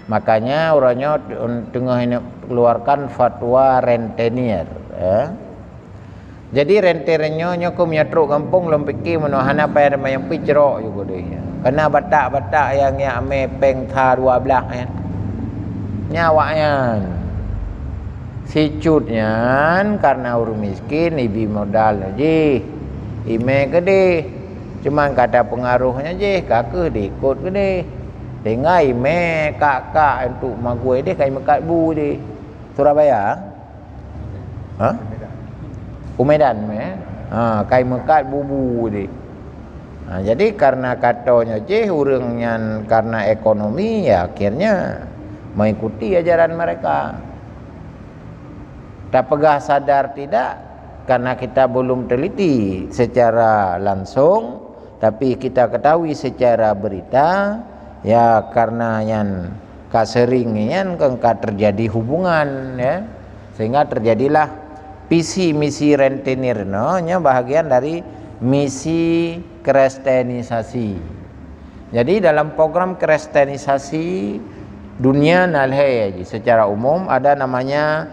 Makanya orangnya tengah ini keluarkan fatwa rentenir. Jadi rentenirnya nyo kum nyatruk kampung lempiki menohana payah yang picrok juga dia. Karena batak-batak yang ame peng tha 12 kan. Nyawaknya si cutnya karena urung miskin ibi modal aja. Ime gede. Cuman kata pengaruhnya je kakak diikut gede. Dengai me kakak untuk magui dia kai mekat bu di Surabaya. Ha? Medan me. Kai mekat bubu di. Jadi karena katanya je urangnya karena ekonomi ya akhirnya mengikuti ajaran mereka. Tak pegah sadar tidak karena kita belum teliti secara langsung, tapi kita ketahui secara berita. Ya karena yang kaseringnya kan terjadi hubungan ya, sehingga terjadilah visi misi rentenir nya bahagian dari misi kristenisasi. Jadi dalam program kristenisasi dunia nalhe secara umum ada namanya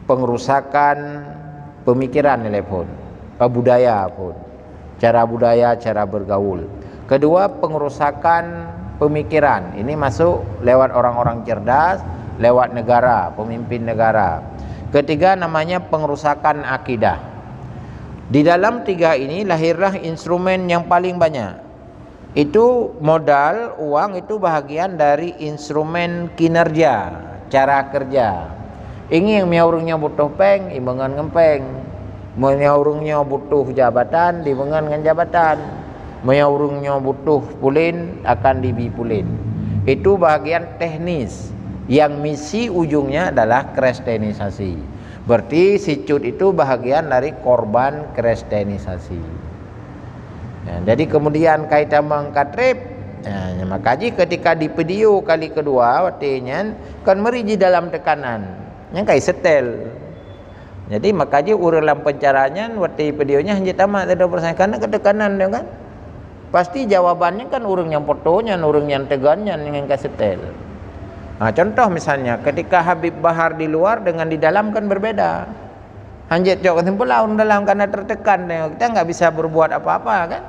pengerusakan pemikiran nilai pun, budaya pun, cara budaya, cara bergaul. Kedua, pengerusakan pemikiran. Ini masuk lewat orang-orang cerdas, lewat negara, pemimpin negara. Ketiga, namanya pengerusakan akidah. Di dalam tiga ini lahirlah instrumen yang paling banyak. Itu modal, uang itu bahagian dari instrumen kinerja, cara kerja. Ini yang miaurungnya butuh peng, imbangan ngempeng. Miaurungnya butuh jabatan, dibangan dengan jabatan. Miaurungnya butuh pulin, akan dibi pulin. Itu bahagian teknis. Yang misi ujungnya adalah kristenisasi. Berarti si cut itu bahagian dari korban kristenisasi. Jadi kemudian kaitan mengkatrip. Makanya ketika di video kali kedua artinya kan meriji dalam tekanan. Yang kai setel. Jadi makanya urulan pencaranya waktu videonya hanya tamat ada persen karena ketekanan dia kan. Pasti jawabannya kan urang yang fotonya, urang yang tegannya yang kai setel. Contoh misalnya ketika Habib Bahar di luar dengan di dalam kan berbeda. Hanjat jauh laun dalam karena tertekan, kita nggak bisa berbuat apa-apa kan.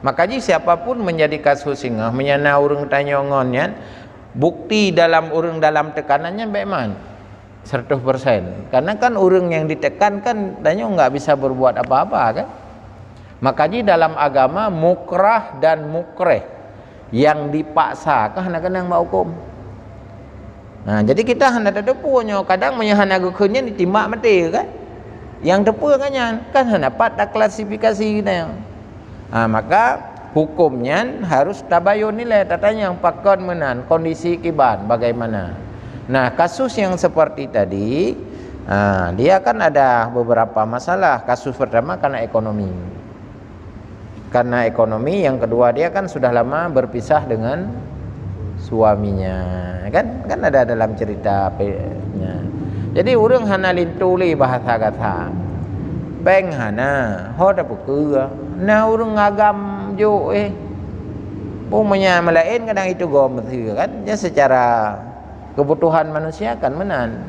Makanya siapapun menjadi kasus singa menyana urang tanyongonnya, bukti dalam urang dalam tekanannya bagaimana? 100%. Karena kan urang yang ditekan kan tanya nggak bisa berbuat apa-apa kan. Makanya dalam agama mukrah dan mukreh yang dipaksa kadang-kadang mau hukum. Jadi kita hendak ada punya kadang menyahana gukunnya ditimbak mati kan. Yang tepu kan dapat tak klasifikasi kita. Maka hukumnya harus tabayun nilai tatanya yang pakon menan kondisi kiban bagaimana. Nah, kasus yang seperti tadi dia kan ada beberapa masalah. Kasus pertama karena ekonomi. Karena ekonomi, yang kedua dia kan sudah lama berpisah dengan suaminya, kan ada dalam ceritanya. Jadi urang hana lintuli bahasa kata, peng hana, hoda pukua, na urang ngagam jo umumnya melain kadang itu gom kan, ya secara kebutuhan manusia kan menan.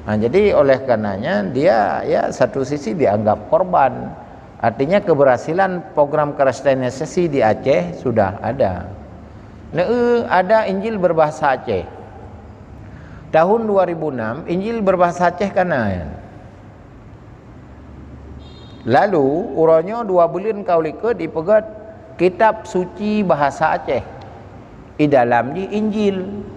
Jadi oleh karenanya dia ya satu sisi dianggap korban. Artinya keberhasilan program kristenisasi di Aceh sudah ada. Ada Injil berbahasa Aceh. Tahun 2006 Injil berbahasa Aceh kana. Lalu urangnya 2 bulan kaulike dipegat kitab suci bahasa Aceh. Di dalam di Injil.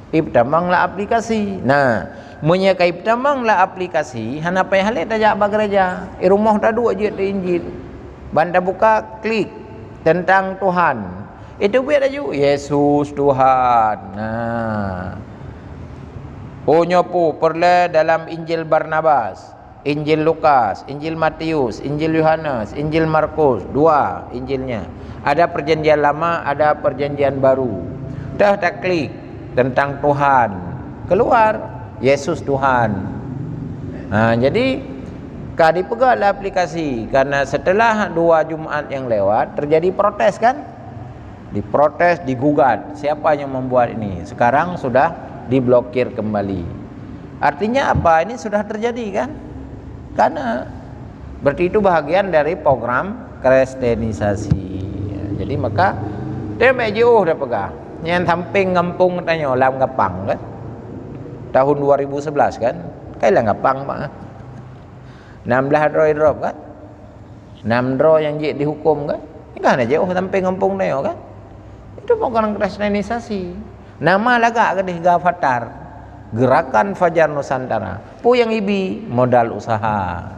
Ibtamanglah aplikasi. Nah, menyekai ibtamanglah aplikasi hana payah hale tajak ba gereja. Rumah tadu aja di Injil. Banda buka klik tentang Tuhan. Itu biar aja Yesus Tuhan. Nah. Nyopo perle dalam Injil Barnabas, Injil Lukas, Injil Matius, Injil Yohanes, Injil Markus, 2 Injilnya. Ada perjanjian lama, ada perjanjian baru. Dah tak klik tentang Tuhan. Keluar Yesus Tuhan. Jadi kadi pegaklah aplikasi karena setelah 2 Jumat yang lewat terjadi protes kan? diprotes, digugat. Siapa yang membuat ini? Sekarang sudah diblokir kembali. Artinya apa? Ini sudah terjadi kan? Karena berarti itu bahagian dari program kristenisasi. Jadi maka dia jauh dah pegang. Yang samping ngampung tanya lam Gapang kan? Tahun 2011 kan? Kailah Gapang mah. 16 drop kan? 6 draw yang dihukum kan? Ini kan jauh samping ngampung tanya kan? Itu program kristenisasi. Nama lagak ke Gafatar. Gerakan Fajar Nusantara. Pu yang ibi modal usaha.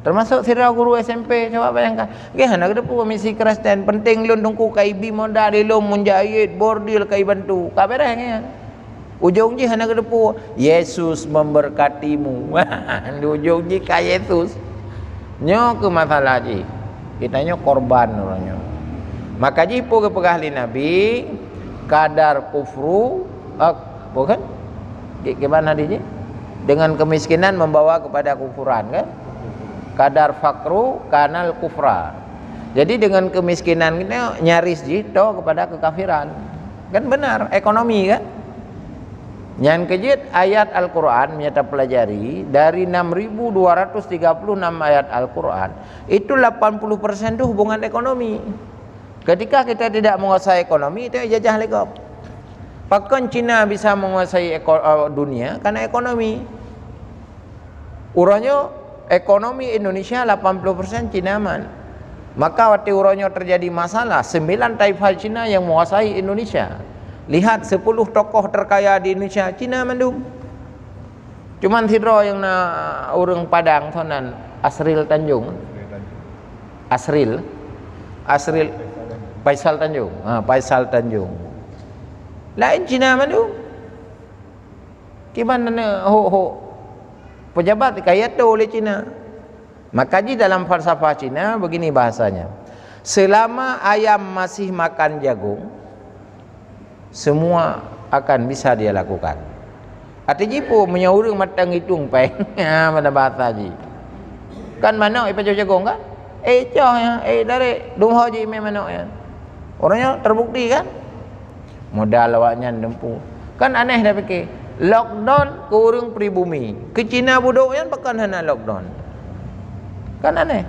Termasuk sira guru SMP, coba bayangkan. Gimana ke depu misi Kristen penting lun tungku KIB modal dilum munjahit bordil kai bantu. Ka bereng ya. Ujung ji hana ke depu Yesus memberkatimu. Di ujung ji ka Yesus. Nyo ke masalah ji. Kitanya korban orangnya. Maka ji pu ke pegahli Nabi kadar kufru bukan? Gimana dia? Dengan kemiskinan membawa kepada kufuran kan? Kadar fakru kanal kufra. Jadi dengan kemiskinan ini nyaris jito kepada kekafiran. Kan benar, ekonomi kan? Yang kejut ayat Al-Quran menyata pelajari dari 6.236 ayat Al-Quran itu 80% itu hubungan ekonomi. Ketika kita tidak menguasai ekonomi itu jajah lekop. Bahkan Cina bisa menguasai dunia karena ekonomi. Uranya ekonomi Indonesia 80% Cinaman. Maka waktu uranya terjadi masalah 9 taifah Cina yang menguasai Indonesia. Lihat 10 tokoh terkaya di Indonesia Cina mandum. Cuman sidro yang orang Padang thonan Asril Tanjung. Asril Faisal Tanjung. Faisal Tanjung. Lain Cina mandum. Gimana pejabat kaya tu oleh Cina. Maka di dalam falsafah Cina begini bahasanya. Selama ayam masih makan jagung, semua akan bisa dia lakukan. Artinya pun menyaurung matang hitung peng. Mana bahasa ji. Kan mana ipa jagung kan? Coh ya, dari dumho ji memang ya. Orangnya terbukti kan? Modal awaknya dempu. Kan aneh dah fikir. Lockdown ke orang pribumi. Ke Cina budok yang pakan hana lockdown. Kan aneh.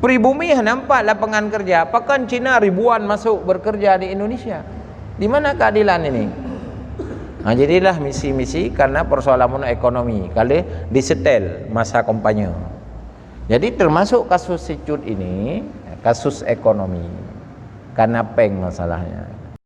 Pribumi nampak lapangan kerja, pakan Cina ribuan masuk bekerja di Indonesia. Di mana keadilan ini? Jadilah misi-misi karena persoalan ekonomi. Kali disetel masa kampanye. Jadi termasuk kasus sicut ini kasus ekonomi. Karena peng masalahnya.